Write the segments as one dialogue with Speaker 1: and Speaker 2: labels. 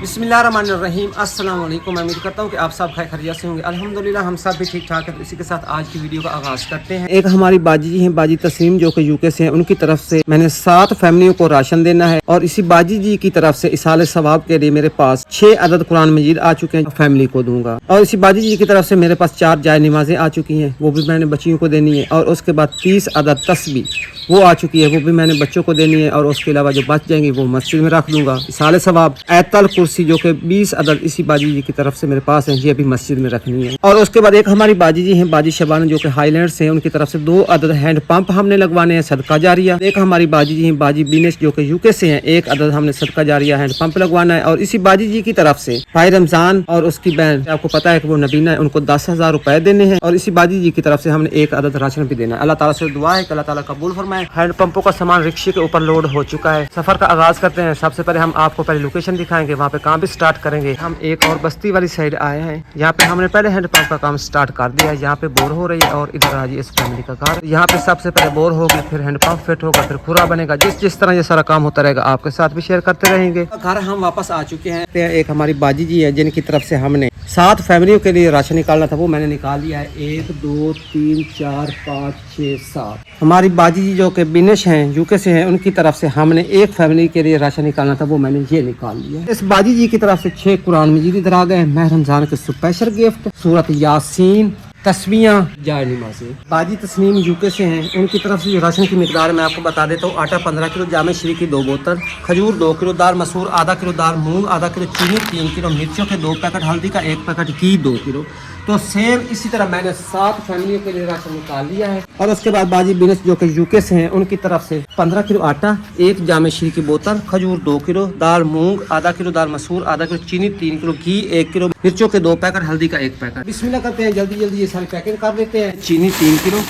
Speaker 1: बिस्मिल्लाहिर्रहमानिर्रहीम अस्सलाम वालेकुम। मैं उम्मीद करता हूँ कि आप सब खैरियत से होंगे। अल्हम्दुलिल्लाह हम सब भी ठीक ठाक है। तो इसी के साथ आज की वीडियो का आगाज़ करते हैं। एक हमारी बाजी जी हैं, बाजी तस्लीम, जो कि यूके से हैं। उनकी तरफ से मैंने 7 फैमिलियों को राशन देना है और इसी बाजी जी की तरफ से इसाले सवाब के लिए मेरे पास 6 अदद कुरान मजीद आ चुके हैं, फैमिली को दूंगा। और इसी बाजी जी की तरफ से मेरे पास 4 जाय नमाजें आ चुकी हैं, वो भी मैंने बच्चियों को देनी है। और उसके बाद 30 अदद तस्बीह वो आ चुकी है, वो भी मैंने बच्चों को देनी है। और उसके अलावा जो बच जाएंगी वो मस्जिद में रख दूंगा। इसाले सवाब आयतल कुर्सी जो कि 20 अदद इसी बाजी जी की तरफ से मेरे पास है, ये भी मस्जिद में रखनी है। और उसके बाद एक हमारी बाजी जी हैं, बाजी शबाना, जो कि हाईलैंड से हैं। उनकी तरफ से 2 अदद हैंड पंप हमने लगवाने हैं, सदका जारिया। एक हमारी बाजी जी हैं, बाजी बिनेश, जो कि यूके से हैं। 1 अदद हमने सदका जारिया हैंड पंप लगवाना है। और इसी बाजी जी की तरफ से भाई रमजान और उसकी बहन, आपको पता है कि वो नबीना है, उनको 10,000 रुपए देने हैं। और इसी बाजी जी की तरफ से हमने 1 अदद राशन भी देना है। अल्लाह ताला से दुआ है कि अल्लाह ताला कबूल फरमाए। हैंड पंपों का सामान रिक्शे के ऊपर लोड हो चुका है। सफर का आगाज करते हैं। सबसे पहले हम आपको पहले लोकेशन दिखाएंगे, वहाँ पे काम भी स्टार्ट करेंगे। हम एक और बस्ती वाली साइड आए हैं, यहाँ पे हमने पहले हैंड पंप का काम स्टार्ट कर दिया है। यहाँ पे बोर हो रही है और इधर आ जी इस फैमिली का घर। यहाँ पे सबसे पहले बोर होगी, फिर हैंड पंप फिट होगा, फिर खुरा बनेगा। जिस तरह ये सारा काम होता रहेगा आपके साथ भी शेयर करते रहेंगे। घर हम वापस आ चुके हैं। एक हमारी बाजी जी है, जिनकी तरफ से हमने 7 फैमिलियों के लिए राशन निकालना था, वो मैंने निकाल लिया है। 1 2 3 4 5 6 7। हमारी बाजी जी जो कि बिनेश हैं, यूके से हैं, उनकी तरफ से हमने 1 फैमिली के लिए राशन निकालना था, वो मैंने ये निकाल लिया। इस बाजी जी की तरफ से 6 कुरान मजीद इधर आ गए। माह रमजान के स्पेशल गिफ्ट, सूरत यासीन, तस्बीहां, जाय नमाज़ें। बाजी तस्नीम यूके से हैं, उनकी तरफ से राशन की मिकदार मैं आपको बता देता हूँ। आटा 15 किलो, जामे श्री की 2 बोतल, खजूर 2 किलो, दाल मसूर आधा किलो, दाल मूंग आधा किलो, चीनी 3 किलो, मिर्चों के 2 पैकेट, हल्दी का 1 पैकेट, घी 2 किलो। तो सेम इसी तरह मैंने 7 फैमिलियों के लिए राशन निकाल लिया है। और उसके बाद बाजी बिनेश, जो कि यूके से हैं, उनकी तरफ से 15 किलो आटा, 1 जामे श्री की बोतल, खजूर 2 किलो, दाल मूंग आधा किलो, दाल मसूर आधा किलो, चीनी 3 किलो, घी 1 किलो, मिर्चों के 2 पैकेट, हल्दी का 1 पैकेट। बिस्मिल्लाह करते हैं, जल्दी जल्दी ये सारी पैकेट कर देते हैं। चीनी 3 किलो,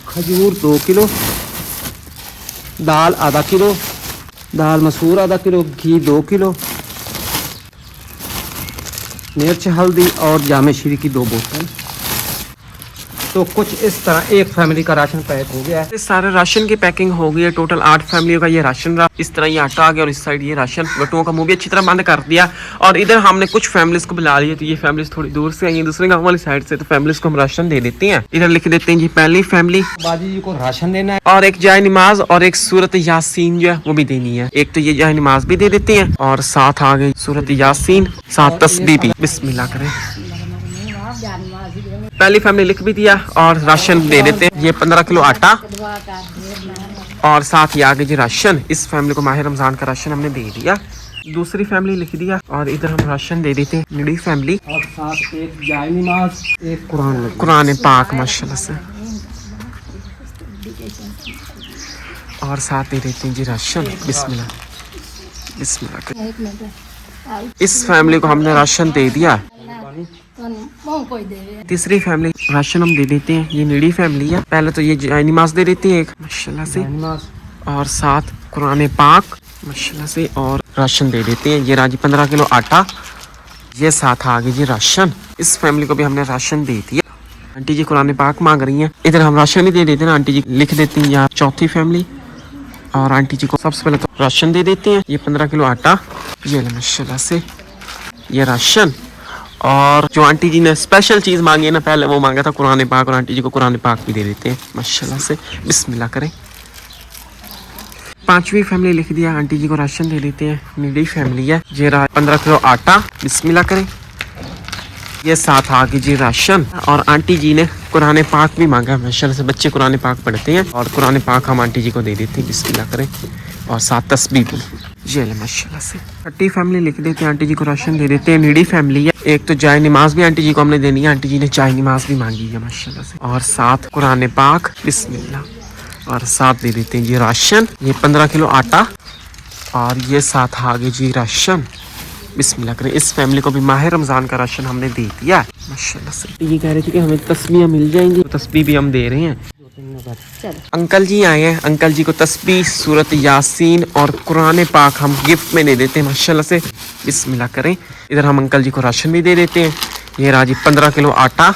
Speaker 1: खजूर 2 किलो, दाल आधा किलो, दाल मसूर आधा किलो, घी 2 किलो, मिर्च हल्दी और जामे श्री की 2 बोतल। तो कुछ इस तरह एक फैमिली का राशन पैक हो गया है। इस सारे राशन की पैकिंग हो गई है। टोटल 8 फैमिलियों का ये राशन रहा। इस तरह ये आटा आ गया और इस साइड ये राशन। बटुओं का मुंह भी अच्छी तरह बंद कर दिया। और इधर हमने कुछ फैमिलीज को बुला लिया। तो ये फैमिलीज थोड़ी दूर से आई है, दूसरे गाँव वाली साइड से। तो फैमिलीज को हम राशन दे देते हैं। इधर लिख देते हैं जी पहली फैमिली, बाजी जी को राशन देना है और 1 जाय नमाज और 1 सूरत यासीन जो है वो भी देनी है। एक तो ये जाय नमाज भी दे देते हैं और साथ आ गई सूरत यासीन, साथ तस्बीह भी। बिस्मिल्लाह करें। पहली फैमिली लिख भी दिया और राशन दे देते हैं। ये 15 किलो आटा और साथ ही आगे जी राशन। इस फैमिली को माह रमजान का राशन हमने दे दिया। दूसरी फैमिली लिख दिया और इधर हम राशन दे देते हैं। नीडी फैमिली और साथ 1 जाय नमाज, 1 कुरान पाक माशाल्लाह से, और साथ दे देते हैं जी राशन। बिस्मिल्लाह बिस्मिल्लाह। इस फैमिली को हमने राशन दे दिया। तीसरी फैमिली राशन हम दे देते हैं। ये नीडी फैमिली है। पहले तो ये जाय नमाज दे देती है 1 माशाल्लाह से, और साथ कुरान पाक माशाल्लाह से, और राशन दे देते हैं। ये राजी 15 किलो आटा, ये साथ आ गई जी राशन। इस फैमिली को भी हमने राशन दे दिया। आंटी जी कुरान पाक मांग रही हैं, इधर हम राशन भी दे देते हैं। आंटी जी लिख देती हैं यहाँ चौथी फैमिली, और आंटी जी को सबसे पहले तो राशन दे देते हैं। ये 15 किलो आटा, ये माशाल्लाह से ये राशन। और जो आंटी जी ने स्पेशल चीज़ मांगी है ना, पहले वो मांगा था कुरान पाक, और आंटी जी को कुरान पाक भी दे देते हैं माशाल्लाह से। बिस्मिल्लाह करें। 5वीं फैमिली लिख दिया। आंटी जी को राशन दे देते हैं। नीडी फैमिली है। ये रहा 15 किलो आटा। बिस्मिल्लाह करें। ये साथ आ गई जी राशन। और आंटी जी ने कुरान पाक भी मांगा माशाल्लाह से। बच्चे कुरान पाक पढ़ते हैं और कुरान पाक हम आंटी जी को दे देते हैं। बिस्मिल्लाह करें। और साथ तस्बीह भी, ये माशाल्लाह से। 30 फैमिली लिख देते हैं। आंटी जी को राशन दे देते हैं। नीडी फैमिली है। एक तो जाय नमाज भी आंटी जी को हमने देनी है। आंटी जी ने जाय नमाज भी मांगी है माशाल्लाह से, और साथ कुरान पाक। बिस्मिल्लाह। और साथ दे देते हैं जी राशन। ये 15 किलो आटा और ये साथ आ गए जी राशन। बिस्मिल्लाह करें। इस फैमिली को भी माह रमजान का राशन हमने दे दिया माशाल्लाह से। ये कह रहे थे कि हमें तस्बीह मिल जाएंगी, तो तस्बीह भी हम दे रहे हैं। अंकल जी आए हैं। अंकल जी को तस्बीह, सूरत यासीन और कुरान पाक हम गिफ्ट में दे देते हैं माशाल्लाह से। बिस्मिल्लाह करें। इधर हम अंकल जी को राशन भी दे देते हैं। ये राजी 15 किलो आटा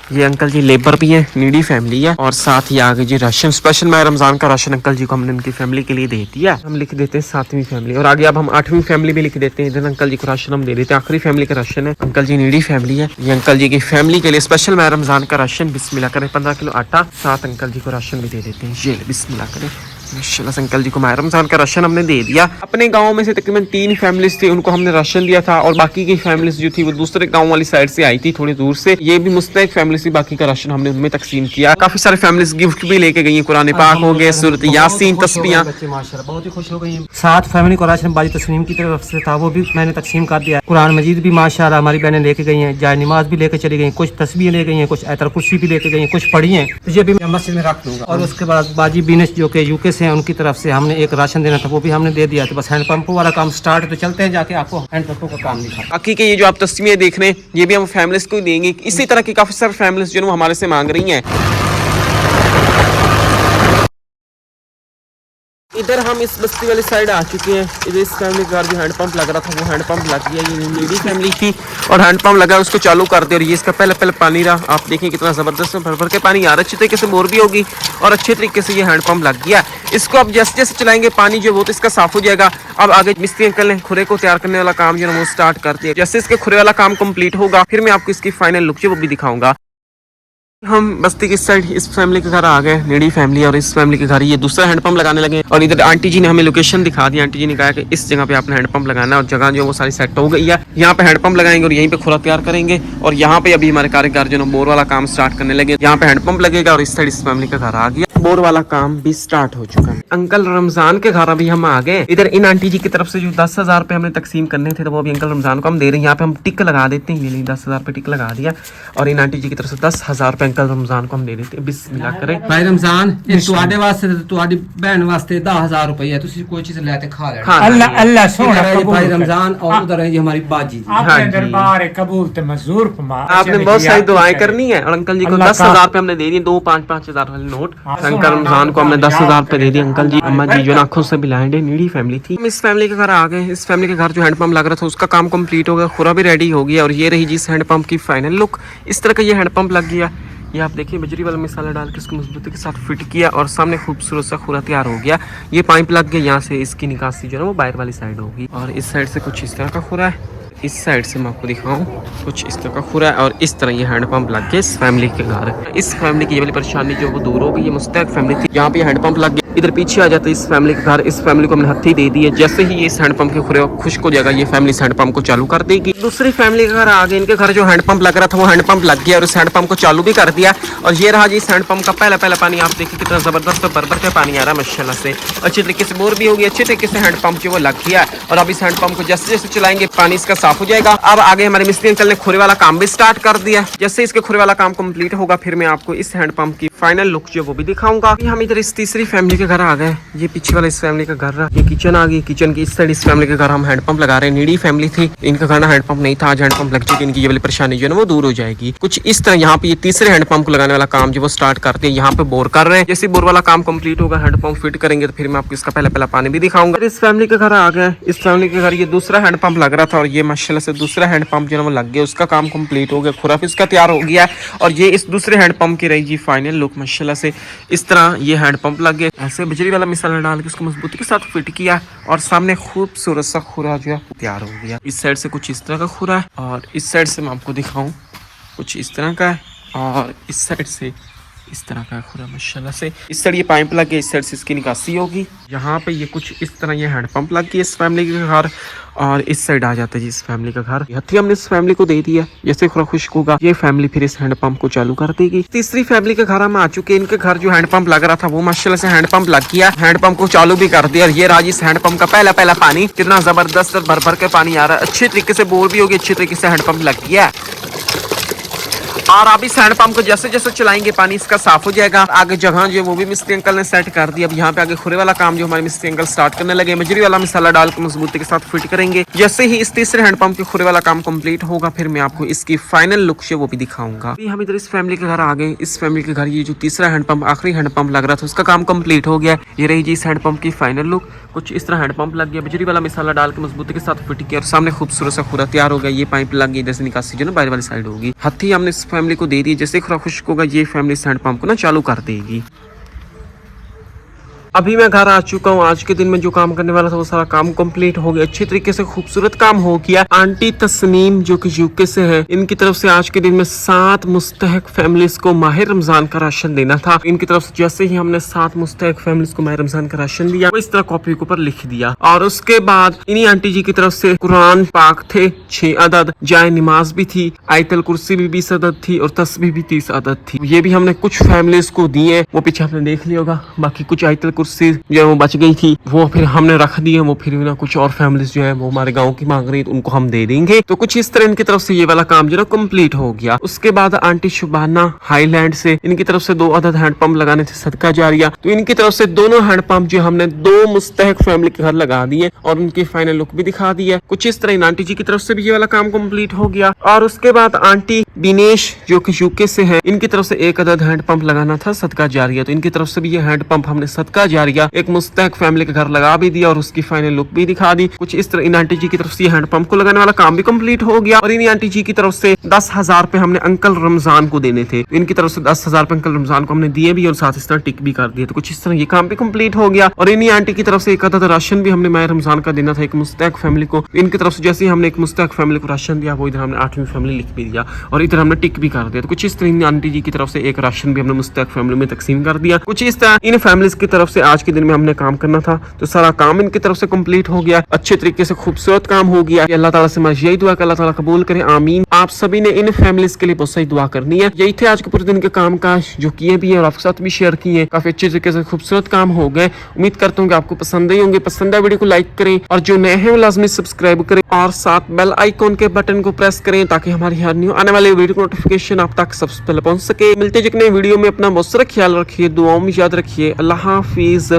Speaker 2: ये अंकल जी लेबर भी है, नीडी फैमिली है। और साथ ही आगे जी राशन स्पेशल माह रमजान का राशन अंकल जी को हमने उनकी फैमिली के लिए दे दिया। हम लिख देते हैं 7वीं फैमिली और आगे अब हम 8वीं फैमिली भी लिख देते हैं। इधर अंकल जी को राशन हम दे देते हैं, आखिरी फैमिली का राशन है। अंकल जी नीडी फैमिली है। ये अंकल जी की फैमिली के लिए स्पेशल माह रमजान का राशन बिस्मिल्लाह करें 15 किलो आटा, साथ अंकल जी को राशन भी दे देते हैं। ये बिस्मिल्लाह करें माशाल्लाह अंकल जी को माह रमजान का राशन हमने दे दिया। अपने गांव में से तकरीबन 3 फैमिलीज थी, उनको हमने राशन दिया था और बाकी की फैमिलीज जो थी वो दूसरे गांव वाली साइड से आई थी, थोड़ी दूर से। ये भी मुस्तैक फैमिली थी, बाकी का राशन हमने उनमें तकसीम किया। काफी सारे फैमिलीज गिफ्ट भी लेके गई, कुरान पाक हो गए, सूरत यासीन, तस्बीहां।
Speaker 1: बच्चे माशाल्लाह बहुत ही खुश हो गई। 7 फैमिली को राशन बाजी तस्नीम की तरफ से था, वो भी मैंने तकसीम कर दिया। कुरान मजीद भी माशाल्लाह हमारी बहनें लेके गई हैं, जाय नमाज भी लेके चली गई, कुछ तस्बीहें ले गई हैं, कुछ आयतल कुर्सी भी लेके गई हैं, कुछ पढ़ी हैं, तो ये भी मैं मस्जिद में रख दूंगा। और उसके बाद बाजी बिनेश जो कि यूके से हैं, उनकी तरफ से हमने एक राशन देना था, वो भी हमने दे दिया। तो बस हैंडपंपों वाला काम स्टार्ट, तो चलते हैं जाके आपको हैंडपंपों का काम दिखा।
Speaker 2: बाकी के ये जो आप तस्वीरें देख रहे हैं ये भी हम फैमिलीज को देंगे। इसी तरह की काफी सारी फैमिलीज जो हमारे से मांग रही हैं। इधर हम इस बस्ती वाली साइड आ चुके हैं। इधर इस फैमिली का जो हैंडपंप लग रहा था वो हैंडपंप लग गया। ये मेरी फैमिली थी और हैंडपंप लगा, उसको चालू कर दिया। और ये इसका पहले पानी रहा, आप देखें कितना ज़बरदस्त भर भर के पानी आ रहा है। अच्छी तरीके से बोर भी होगी और अच्छे तरीके से ये हैंडपंप लग गया। इसको अब जैसे जैसे चलाएंगे पानी जो वो तो इसका साफ हो जाएगा। अब आगे मिस्त्री अंकल ने खुरे को तैयार करने वाला काम जो है वो स्टार्ट कर दिया। जैसे इसके खुरे वाला काम कंप्लीट होगा फिर मैं आपको इसकी फाइनल लुक जो वो भी दिखाऊंगा। हम बस्ती की साइड इस फैमिली के घर आ गए, नीडी फैमिली, और इस फैमिली के घर ये दूसरा हैंडपंप लगाने लगे। और इधर आंटी जी ने हमें लोकेशन दिखा दी। आंटी जी ने कहा कि इस जगह पे आपने हैंडपंप लगाना है और जगह जो वो सारी सेट हो गई है। यहाँ पे हैंडपंप लगाएंगे और यहीं पे खुरा तैयार करेंगे। और यहाँ पे अभी हमारे कारीगर जो बोर वाला काम स्टार्ट करने लगे। यहाँ पे हैंडपंप लगेगा और इस साइड इस फैमिली का घर आ गया, बोर वाला काम भी स्टार्ट हो चुका है। अंकल रमजान के घर अभी हम आ गए। इधर इन आंटी जी की तरफ से जो 10,000 रुपए हमने तकसीम करने थे तो वो अभी अंकल रमजान को हम दे रहे हैं। यहाँ पे हम टिक लगा देते हैं, ये नहीं 10,000 रुपए टिक लगा दिया। और इन आंटी जी की तरफ से 10,000 रुपए अंकल रमजान को हम दे देते हैं। बिस्मिल्लाह करें।
Speaker 1: भाई रमजान ਤੁਹਾਡੇ ਵਾਸਤੇ ਤੇ ਤੁਹਾਡੀ ਭੈਣ ਵਾਸਤੇ 10,000 रुपए ਤੁਸੀਂ ਕੋਈ ਚੀਜ਼ ਲੈ ਕੇ ਖਾ ਲੈਣਾ।
Speaker 2: हाँ,
Speaker 3: अल्लाह अल्लाह सोना कबूल
Speaker 1: भाई रमजान और उधर है जी हमारी बाजी जी।
Speaker 3: आपने दरबार है कबूल ते मंजूर फरमा।
Speaker 2: आपने बहुत सारी दुआएं करनी है। और अंकल जी को 10,000 रुपए हमने दे दिए, 2 5 5,000 वाले नोट। अंकल रमजान को हमने 10,000 रुपए दे दिए। अंकल जी अम्मा जी जो आंखों से ब्लाइंड है, नीडी फैमिली थी। हम इस फैमिली के घर आ गए। इस फैमिली के घर जो हैंडपंप लग रहा था उसका काम कंप्लीट हो गया, खुरा भी रेडी हो गया। और ये रही जी इस हैंडपंप की फाइनल लुक। इस तरह का ये हैंडपंप लग गया। ये आप देखिए बजरी वाला मसाला डाल के इसको मजबूती के साथ फिट किया और सामने खूबसूरत सा खुरा तैयार हो गया। ये पाइप लग गया, यहाँ से इसकी निकासी जो है वो बाहर वाली साइड होगी। और इस साइड से कुछ इस तरह का खुरा है, इस साइड से मैं आपको दिखाऊं कुछ इस तरह का खुरा है। और इस तरह ये हैंडपंप लग गया इस फैमिली के घर। इस फैमिली की ये वाली परेशानी जो वो दूर हो गई। ये मुस्तैक फैमिली थी, यहाँ पे हैंडपंप लग गया। इधर पीछे आ जाता है इस फैमिली के घर। इस फैमिली को हमने हत्थी दे दी है। जैसे ही ये इस हैंडपंप के खुरे खुश्क हो जाएगा ये फैमिली इस हैंडपंप को चालू कर देगी। दूसरी फैमिली के घर आ गए। इनके घर जो हैंडपंप लग रहा था वो हैंडपंप लग गया और इस हैंडपंप को चालू भी कर दिया। और ये रहा जी इस हैंडपंप का पहला पानी। आप देखिए कितना जबरदस्त भर भर के पानी आ रहा है माशाल्लाह से। अच्छे तरीके से बोर भी होगी, अच्छे तरीके से हैंडपंप जो वो लग गया। और अब इस हैंडपंप को जैसे जैसे चलाएंगे पानी इसका साफ हो जाएगा। अब आगे हमारे मिस्त्री अंकल ने खुरे वाला काम भी स्टार्ट कर दिया। जैसे इसके खुरे वाला काम कंप्लीट होगा फिर मैं आपको इस हैंडपंप की फाइनल लुक जो वो भी दिखाऊंगा। हम इधर इस तीसरी फैमिली के घर आ गए। ये पीछे वाला इस फैमिली का घर रहा। ये किचन आ गई। किचन की इस साइड इस फैमिली के घर हम हैंडपंप लगा रहे हैं। नीडी फैमिली थी, इनका घर ना हैंडपंप नहीं था, आज हैंडपंप लग चुकी। इनकी ये वाली परेशानी जो है वो दूर हो जाएगी। कुछ इस तरह यहाँ पे ये तीसरे हैंडपंप को लगाने वाला काम जो वो स्टार्ट करते हैं। यहाँ पे बोर कर रहे हैं। जैसे बोर वाला काम कंप्लीट होगा हैंडपंप फिट करेंगे तो फिर मैं आपको इसका पहला पानी भी दिखाऊंगा। इस फैमिली के घर आ गए। इस फैमिली के घर ये दूसरा हैंडपंप लग रहा था और ये माशाल्लाह से दूसरा हैंडपंप जो है वो लग गया, उसका काम कंप्लीट हो गया, खुरा इसका तैयार हो गया। और ये इस दूसरे हैंडपंप की रही जी फाइनल लुक माशाल्लाह से। इस तरह ये हैंडपंप लग गया। ऐसे बिजली वाला मसाला डाल के उसको मजबूती के साथ फिट किया और सामने खूबसूरत सा खुरा जो है तैयार हो गया। इस साइड से कुछ इस तरह का खुरा है और इस साइड से मैं आपको दिखाऊं कुछ इस तरह का है। और इस साइड से इस तरह का खुरा माशाल्लाह से। इस साइड ये पाइप लग गया, इस साइड से इसकी निकासी होगी। यहाँ पे ये कुछ इस तरह ये हैंडपंप लग गया इस फैमिली के घर। और इस साइड आ जाता है जी इस फैमिली का घर। हथी हमने इस फैमिली को दे दिया। जैसे खुरा खुश्क होगा ये फैमिली फिर इस हैंडपंप को चालू कर देगी। तीसरी फैमिली के घर हम आ चुके हैं। इनके घर जो हैंडपंप लग रहा था वो माशाल्लाह से हैंडपंप लग गया, हैंडपंप को चालू भी कर दिया। और ये राज इस हैंडपंप का पहला पानी कितना जबरदस्त भर भर के पानी आ रहा है। अच्छे तरीके से बोर भी होगी, अच्छे तरीके से हैंडपंप लग गया। और अब इस हैंडपंप को जैसे जैसे चलाएंगे पानी इसका साफ हो जाएगा। आगे जगह जो वो भी मिस्त्री अंकल ने सेट कर दी। अब यहाँ पे आगे खुरे वाला काम जो हमारे मिस्त्री अंकल स्टार्ट करने लगे, मजरी वाला मसाला डाल के मजबूती के साथ फिट करेंगे। जैसे ही इस तीसरे हैंडपंप के खुरे वाला काम कंप्लीट होगा फिर मैं आपको इसकी फाइनल लुक से वो भी दिखाऊंगा। अभी हम इधर इस फैमिली के घर आ गए। इस फैमिली के घर ये जो तीसरा हैंडपंप आखिरी हैंडपंप लग रहा था उसका काम कंप्लीट हो गया। ये रही जी इस हैंडपंप की फाइनल लुक। कुछ इस तरह हैंडपंप लग गया, बिजली वाला मसाला डाल के मजबूती के साथ फिट किया और सामने खूबसूरत सा खुरा तैयार हो गया। ये पाइप लग गई, इधर से निकासी जो ना बाहर वाली साइड होगी। हथी हमने इस फैमिली को दे दिए। जैसे थोड़ा खुश्क होगा ये फैमिली इस हैंडपंप को ना चालू कर देगी। अभी मैं घर आ चुका हूँ। आज के दिन में जो काम करने वाला था वो सारा काम कंप्लीट हो गया, अच्छी तरीके से खूबसूरत काम हो गया। आंटी तस्नीम जो कि यूके से है, इनकी तरफ से आज के दिन में 7 मुस्तहक फैमिलीज को माह रमजान का राशन देना था। इनकी तरफ से जैसे ही हमने 7 मुस्तहक फैमिलीज को माह रमजान का राशन दिया, वो इस तरह कॉपी के ऊपर लिख दिया। और उसके बाद इन्हीं आंटी जी की तरफ से कुरान पाक थे 6 अदद, जाए नमाज भी थी, आयतल कुर्सी भी 20 अदद थी और तस्बीह भी 30 अदद थी। ये भी हमने कुछ फैमिलीज को दिए, वो पीछे आपने देख लिया होगा। बाकी कुछ आयतल कुर्सी जो है वो बच गई थी, वो फिर हमने रख दी है। वो फिर ना कुछ और फैमिलीज जो है वो हमारे गांव की मांग रही है, तो उनको हम दे देंगे। तो कुछ इस तरह इनकी तरफ से ये वाला काम जो है कंप्लीट हो गया। उसके बाद आंटी शुबाना हाईलैंड से, इनकी तरफ से 2 अदद हैंडपंप लगाने थे सदका जारिया। तो इनकी तरफ से दोनों हैंडपंप जो हमने 2 मुस्तहक फैमिली के घर लगा दिए और उनकी फाइनल लुक भी दिखा दी है। कुछ इस तरह इन आंटी जी की तरफ से भी ये वाला काम कंप्लीट हो गया। और उसके बाद आंटी दिनेश जो कि यूके से है, इनकी तरफ से 1 अदद हैंडपंप लगाना था सदका जारिया। तो इनकी तरफ से भी ये हैंडपंप हमने सदका जारिया एक मुस्तहक फैमिली के घर लगा भी दिया और उसकी फाइनल लुक भी दिखा दी। कुछ इस तरह इन आंटी जी की तरफ से हैंडपंप को लगाने वाला काम भी कंप्लीट हो गया। और इन आंटी जी की तरफ से 10,000 रुपए हमने अंकल रमजान को देने थे, तो इनकी तरफ से 10,000 रुपए अंकल रमजान को हमने दिए भी और साथ इस तरह टिक भी कर दिए। तो कुछ इस तरह ये काम भी कंप्लीट हो गया। और इन्हीं आंटी की तरफ से 1 अदद राशन भी हमने माह रमजान का देना था एक मुस्तहक फैमिली को। इनकी तरफ से जैसे ही हमने एक मुस्तहक फैमिली को राशन दिया, वो इधर हमने 8वीं फैमिली लिख भी दिया और इधर हमने टिक भी कर दिया। तो कुछ इस तरह इन आंटी जी की तरफ से एक राशन भी हमने मुस्तहक फैमिली में तकसीम कर दिया। कुछ इस तरह इन फैमिलीज की तरफ से आज के दिन में हमने काम करना था, तो सारा काम इनकी तरफ से कंप्लीट हो गया। अच्छे तरीके से खूबसूरत काम हो गया। अल्लाह ताला से मैं यही दुआ कि अल्लाह ताला कबूल करे, आमीन। आप सभी ने इन फैमिलीज के लिए बहुत सही दुआ करनी है। यही थे आज के पूरे दिन के काम काज जो किए भी है और आपके साथ भी शेयर किए। काफी अच्छे तरीके से खूबसूरत काम हो गए। उम्मीद करता हूँ कि आपको पसंद ही होंगे। पसंद है वीडियो को लाइक करें और जो नए हैं वो लाजमी सब्सक्राइब करें और साथ बेल आइकॉन के बटन को प्रेस करें ताकि हमारी हर न्यू आने वाले वीडियो नोटिफिकेशन आप तक सबसे पहले पहुंच सके। मिलते हैं एक नए वीडियो में। अपना बहुत सारा ख्याल रखिए, दुआओं में याद रखिए। अल्लाह हाफिज।